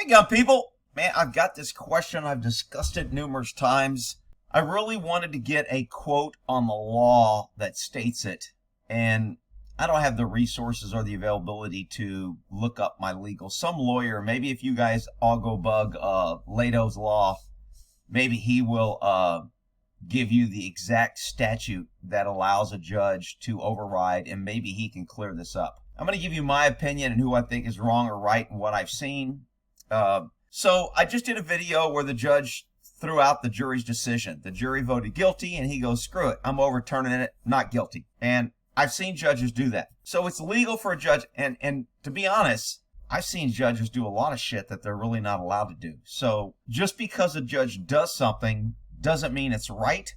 Hey, gun people. Man, I've got this question. I've discussed it numerous times. I really wanted to get a quote on the law that states it, and I don't have the resources or the availability to look up my legal. Some lawyer, maybe if you guys all go bug Leto's Law, maybe he will give you the exact statute that allows a judge to override, and maybe he can clear this up. I'm going to give you my opinion and who I think is wrong or right and what I've seen. So I just did a video where the judge threw out the jury's decision. The jury voted guilty, and he goes, screw it, I'm overturning it, not guilty. And I've seen judges do that. So it's legal for a judge, and to be honest, I've seen judges do a lot of shit that they're really not allowed to do. So just because a judge does something doesn't mean it's right,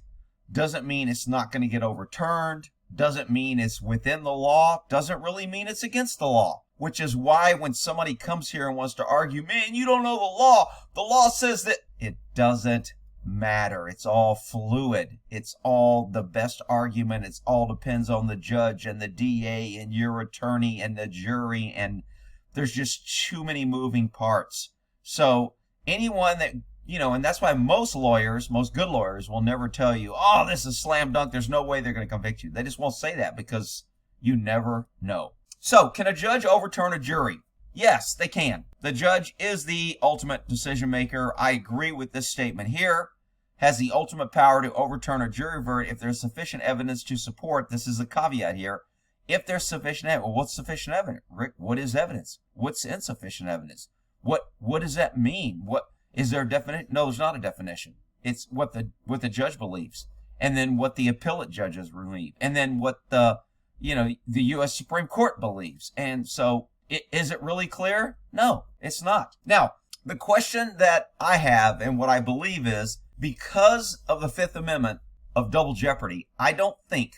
doesn't mean it's not going to get overturned, doesn't mean it's within the law, doesn't really mean it's against the law. Which is why when somebody comes here and wants to argue, man, you don't know the law says that, it doesn't matter. It's all fluid. It's all the best argument. It's all depends on the judge and the DA and your attorney and the jury, and there's just too many moving parts. So anyone that, and that's why most good lawyers will never tell you, oh, this is slam dunk, there's no way they're going to convict you. They just won't say that because you never know. So, can a judge overturn a jury? Yes, they can. The judge is the ultimate decision maker. I agree with this statement here. Has the ultimate power to overturn a jury verdict if there's sufficient evidence to support. This is a caveat here. If there's sufficient evidence. Well, what's sufficient evidence? Rick, what is evidence? What's insufficient evidence? What does that mean? What is there a definition? No, there's not a definition. It's what the judge believes, and then what the appellate judges believe, and then what the U.S. Supreme Court believes. And so, is it really clear? No, it's not. Now, the question that I have and what I believe is, because of the Fifth Amendment of double jeopardy, I think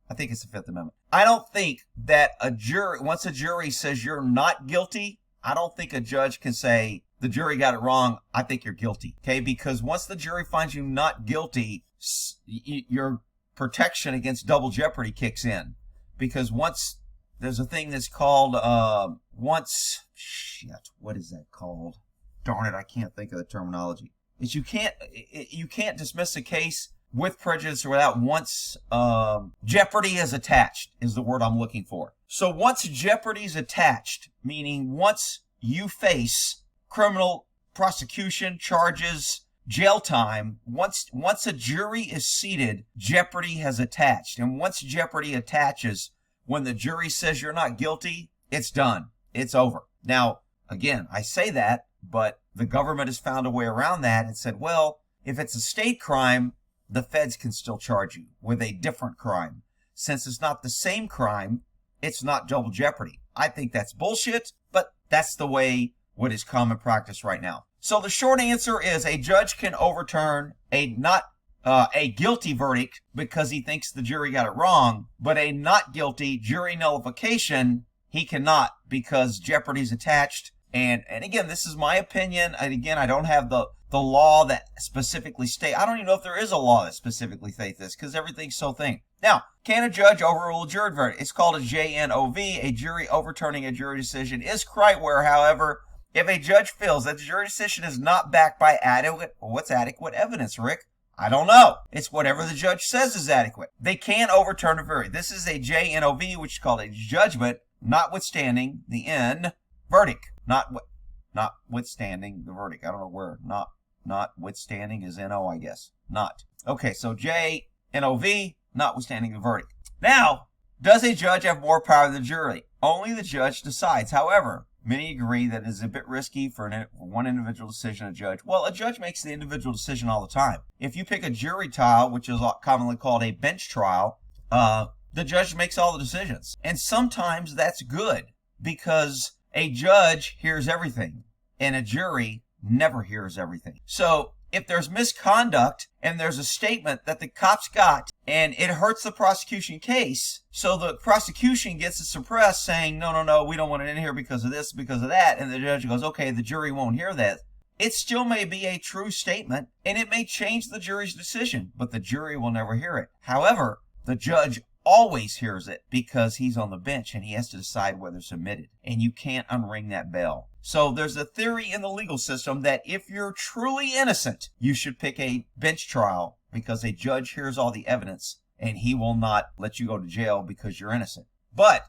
it's the Fifth Amendment. I don't think that once a jury says you're not guilty, I don't think a judge can say, the jury got it wrong, I think you're guilty. Okay, because once the jury finds you not guilty, your protection against double jeopardy kicks in. Because once there's a thing that's called, what is that called? Darn it, I can't think of the terminology. Is you can't dismiss a case with prejudice or without once jeopardy is attached, is the word I'm looking for. So once jeopardy is attached, meaning once you face criminal prosecution, charges, jail time, once a jury is seated, jeopardy has attached. And once jeopardy attaches, when the jury says you're not guilty, it's done. It's over. Now, again, I say that, but the government has found a way around that and said, well, if it's a state crime, the feds can still charge you with a different crime. Since it's not the same crime, it's not double jeopardy. I think that's bullshit, but that's the way what is common practice right now. So the short answer is a judge can overturn a guilty verdict because he thinks the jury got it wrong, but a not guilty jury nullification, he cannot because jeopardy's attached. And again, this is my opinion. And again, I don't have the law that specifically I don't even know if there is a law that specifically states this because everything's so thin. Now, can a judge overrule a jury verdict? It's called a JNOV. A jury overturning a jury decision is correct where, however, if a judge feels that the jury decision is not backed by what's adequate evidence, Rick? I don't know. It's whatever the judge says is adequate. They can overturn a verdict. This is a JNOV, which is called a judgment, notwithstanding the N verdict. Notwithstanding the verdict. I don't know where notwithstanding is NO, I guess. Not. Okay, so JNOV, notwithstanding the verdict. Now, does a judge have more power than the jury? Only the judge decides. However, many agree that it is a bit risky for one individual decision to judge. Well, a judge makes the individual decision all the time. If you pick a jury trial, which is commonly called a bench trial, the judge makes all the decisions. And sometimes that's good because a judge hears everything and a jury never hears everything. So if there's misconduct and there's a statement that the cops got and it hurts the prosecution case, so the prosecution gets it suppressed saying, no, we don't want it in here because of this, because of that, and the judge goes, okay, the jury won't hear that. It still may be a true statement and it may change the jury's decision, but the jury will never hear it. However, the judge always hears it because he's on the bench and he has to decide whether it's submitted. And you can't unring that bell. So there's a theory in the legal system that if you're truly innocent, you should pick a bench trial because a judge hears all the evidence and he will not let you go to jail because you're innocent. But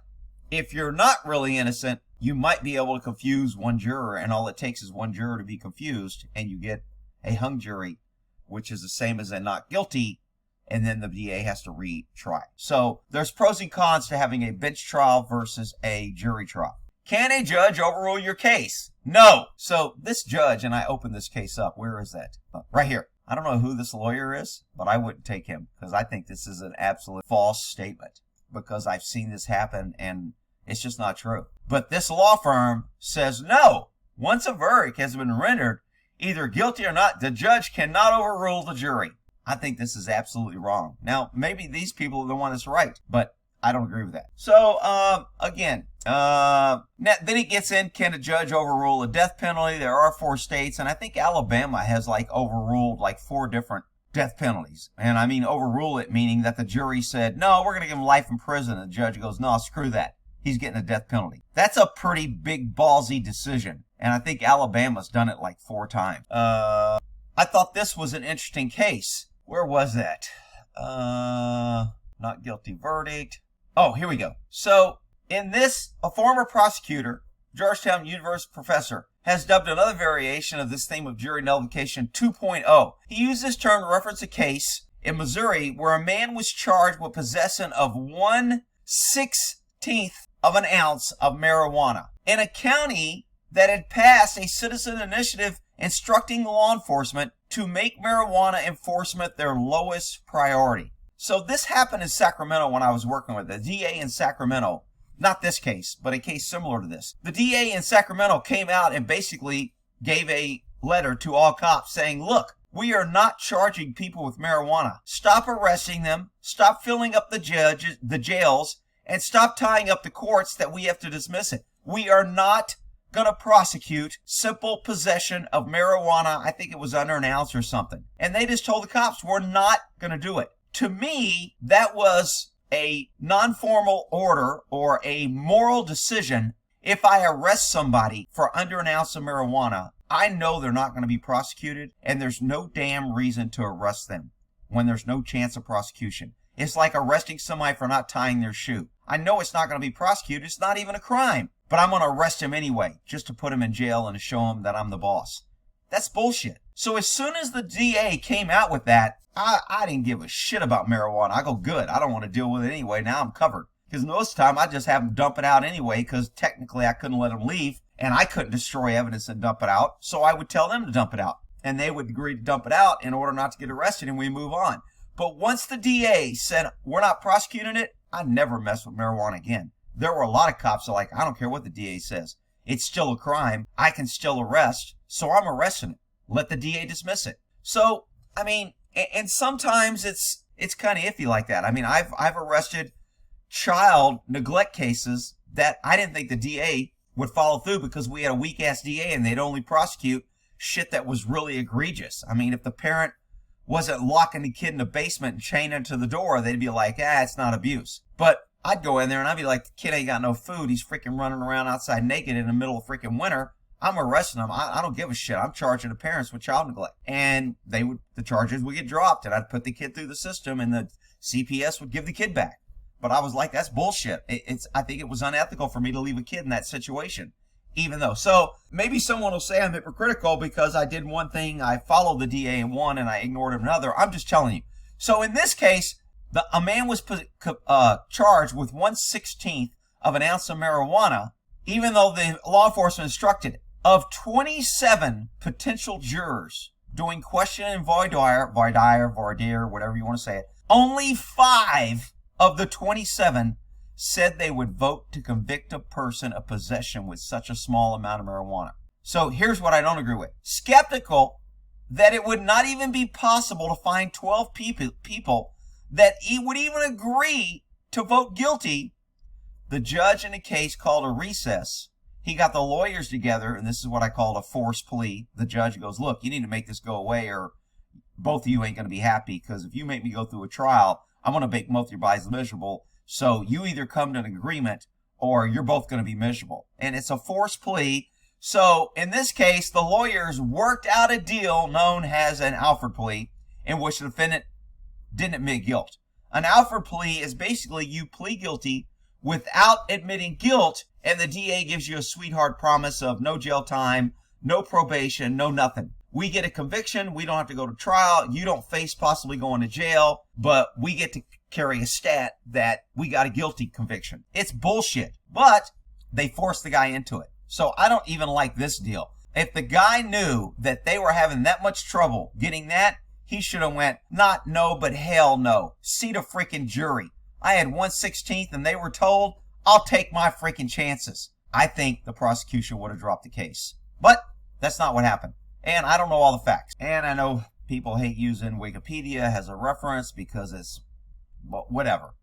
if you're not really innocent, you might be able to confuse one juror, and all it takes is one juror to be confused, and you get a hung jury, which is the same as a not guilty, and then the DA has to retry. So there's pros and cons to having a bench trial versus a jury trial. Can a judge overrule your case? No. So this judge, and I opened this case up. Where is that? Right here. I don't know who this lawyer is, but I wouldn't take him because I think this is an absolute false statement because I've seen this happen and it's just not true. But this law firm says no. Once a verdict has been rendered, either guilty or not, the judge cannot overrule the jury. I think this is absolutely wrong. Now, maybe these people are the one that's right, but I don't agree with that. So, then it gets in, can a judge overrule a death penalty? There are 4 states, and I think Alabama has overruled 4 different death penalties. And I mean overrule it, meaning that the jury said, no, we're going to give him life in prison. And the judge goes, no, screw that. He's getting a death penalty. That's a pretty big ballsy decision. And I think Alabama's done it 4 times. I thought this was an interesting case. Where was that? Not guilty verdict. Oh, here we go. So in this, a former prosecutor, Georgetown University professor, has dubbed another variation of this theme of jury nullification 2.0. He used this term to reference a case in Missouri where a man was charged with possession of 1/16 of an ounce of marijuana in a county that had passed a citizen initiative instructing law enforcement to make marijuana enforcement their lowest priority. So this happened in Sacramento when I was working with the DA in Sacramento. Not this case, but a case similar to this. The DA in Sacramento came out and basically gave a letter to all cops saying, look, we are not charging people with marijuana. Stop arresting them. Stop filling up the jails, and stop tying up the courts that we have to dismiss it. We are not going to prosecute simple possession of marijuana. I think it was under an ounce or something. And they just told the cops, we're not going to do it. To me, that was a non-formal order or a moral decision. If I arrest somebody for under an ounce of marijuana, I know they're not going to be prosecuted, and there's no damn reason to arrest them when there's no chance of prosecution. It's like arresting somebody for not tying their shoe. I know it's not going to be prosecuted. It's not even a crime, but I'm going to arrest him anyway just to put him in jail and to show him that I'm the boss. That's bullshit. So as soon as the DA came out with that, I didn't give a shit about marijuana. I go, good. I don't want to deal with it anyway. Now I'm covered. Because most of the time I just have them dump it out anyway because technically I couldn't let them leave and I couldn't destroy evidence and dump it out. So I would tell them to dump it out and they would agree to dump it out in order not to get arrested and we move on. But once the DA said, we're not prosecuting it, I never messed with marijuana again. There were a lot of cops that are like, I don't care what the DA says. It's still a crime. I can still arrest. So I'm arresting it. Let the DA dismiss it. So, I mean, and sometimes it's kind of iffy like that. I mean, I've arrested child neglect cases that I didn't think the DA would follow through because we had a weak-ass DA and they'd only prosecute shit that was really egregious. I mean, if the parent wasn't locking the kid in the basement and chaining him to the door, they'd be like, it's not abuse. But I'd go in there and I'd be like, the kid ain't got no food. He's freaking running around outside naked in the middle of freaking winter. I'm arresting him. I don't give a shit. I'm charging the parents with child neglect. And the charges would get dropped and I'd put the kid through the system and the CPS would give the kid back. But I was like, that's bullshit. I think it was unethical for me to leave a kid in that situation. Even though, so maybe someone will say I'm hypocritical because I did one thing, I followed the DA in one and I ignored another. I'm just telling you. So in this case, a man was charged with 1/16 of an ounce of marijuana, even though the law enforcement instructed of 27 potential jurors doing question and voir dire, whatever you want to say it. Only 5 of the 27 said they would vote to convict a person of possession with such a small amount of marijuana. So here's what I don't agree with. Skeptical that it would not even be possible to find 12 people that would even agree to vote guilty. The judge in the case called a recess. He got the lawyers together, and this is what I call a forced plea. The judge goes, look, you need to make this go away or both of you ain't going to be happy because if you make me go through a trial, I'm going to make both your bodies miserable. So you either come to an agreement or you're both going to be miserable. And it's a forced plea. So in this case, the lawyers worked out a deal known as an Alford plea, in which the defendant didn't admit guilt. An Alford plea is basically you plead guilty without admitting guilt, and the DA gives you a sweetheart promise of no jail time, no probation, no nothing. We get a conviction, we don't have to go to trial, you don't face possibly going to jail, but we get to carry a stat that we got a guilty conviction. It's bullshit, but they forced the guy into it. So I don't even like this deal. If the guy knew that they were having that much trouble getting that, he should have went, not no, but hell no. See the freaking jury. I had 1/16 and they were told, I'll take my freaking chances. I think the prosecution would have dropped the case. But that's not what happened. And I don't know all the facts. And I know people hate using Wikipedia as a reference because it's, well, whatever.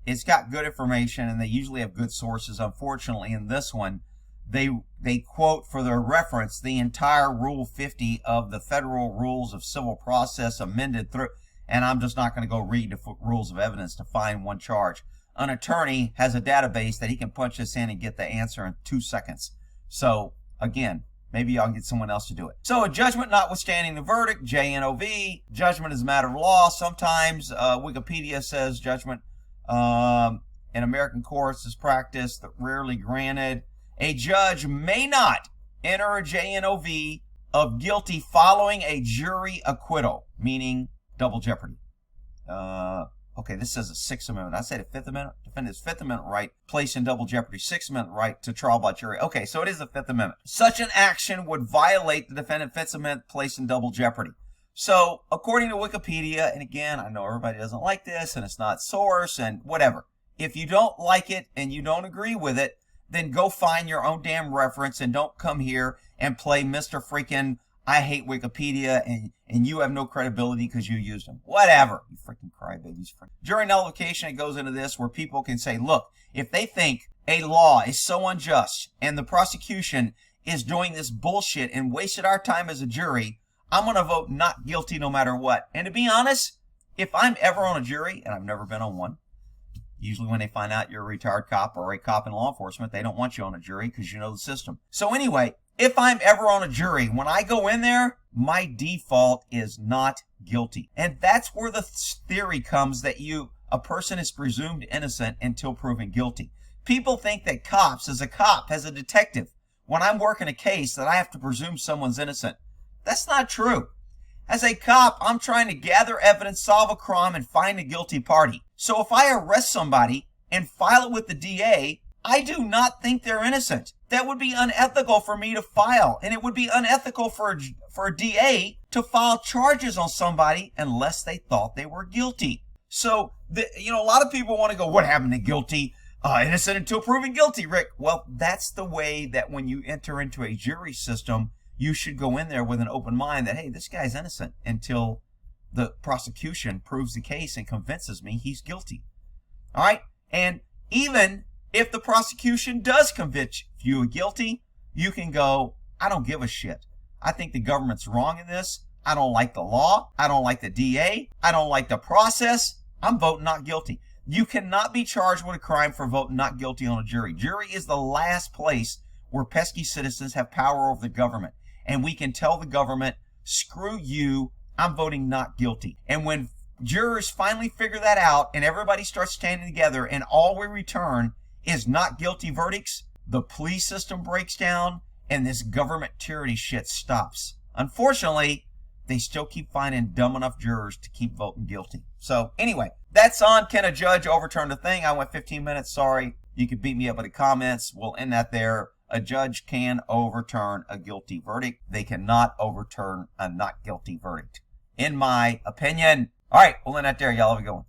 It's got good information and they usually have good sources. Unfortunately, in this one, they quote for their reference the entire Rule 50 of the Federal Rules of Civil Process amended through, and I'm just not going to go read the rules of evidence to find one charge. An attorney has a database that he can punch this in and get the answer in 2 seconds. So again, maybe I'll get someone else to do it. So a judgment notwithstanding the verdict, JNOV, judgment is a matter of law. Sometimes Wikipedia says judgment in American courts is practiced, rarely granted. A judge may not enter a JNOV of guilty following a jury acquittal, meaning double jeopardy. Okay, this says a Sixth Amendment. I said a Fifth Amendment. Defendant's Fifth Amendment right placed in double jeopardy. Sixth Amendment right to trial by jury. Okay, so it is the Fifth Amendment. Such an action would violate the defendant's Fifth Amendment placed in double jeopardy. So, according to Wikipedia, and again, I know everybody doesn't like this, and it's not source, and whatever. If you don't like it and you don't agree with it, then go find your own damn reference and don't come here and play Mr. Freaking I hate Wikipedia and you have no credibility because you used them. Whatever. You freaking crybabies. During nullification, it goes into this where people can say, look, if they think a law is so unjust and the prosecution is doing this bullshit and wasted our time as a jury, I'm going to vote not guilty no matter what. And to be honest, if I'm ever on a jury, and I've never been on one, usually when they find out you're a retired cop or a cop in law enforcement, they don't want you on a jury because you know the system. So anyway, if I'm ever on a jury, when I go in there, my default is not guilty. And that's where the theory comes that a person is presumed innocent until proven guilty. People think that cops, as a detective, when I'm working a case, that I have to presume someone's innocent. That's not true. As a cop, I'm trying to gather evidence, solve a crime, and find a guilty party. So if I arrest somebody and file it with the DA, I do not think they're innocent. That would be unethical for me to file, and it would be unethical for a DA to file charges on somebody unless they thought they were guilty. So, a lot of people want to go, what happened to guilty? Innocent until proven guilty, Rick. Well, that's the way that when you enter into a jury system, you should go in there with an open mind that, hey, this guy's innocent until the prosecution proves the case and convinces me he's guilty. All right? And even if the prosecution does convict you guilty, you can go, I don't give a shit. I think the government's wrong in this. I don't like the law. I don't like the DA. I don't like the process. I'm voting not guilty. You cannot be charged with a crime for voting not guilty on a jury. Jury is the last place where pesky citizens have power over the government. And we can tell the government, screw you, I'm voting not guilty. And when jurors finally figure that out and everybody starts standing together and all we return is not guilty verdicts, the police system breaks down and this government tyranny shit stops. Unfortunately, they still keep finding dumb enough jurors to keep voting guilty. So anyway, that's on Can a Judge Overturn the Thing? I went 15 minutes. Sorry. You can beat me up in the comments. We'll end that there. A judge can overturn a guilty verdict. They cannot overturn a not guilty verdict, in my opinion. All right, we'll end that there. Y'all have a good one.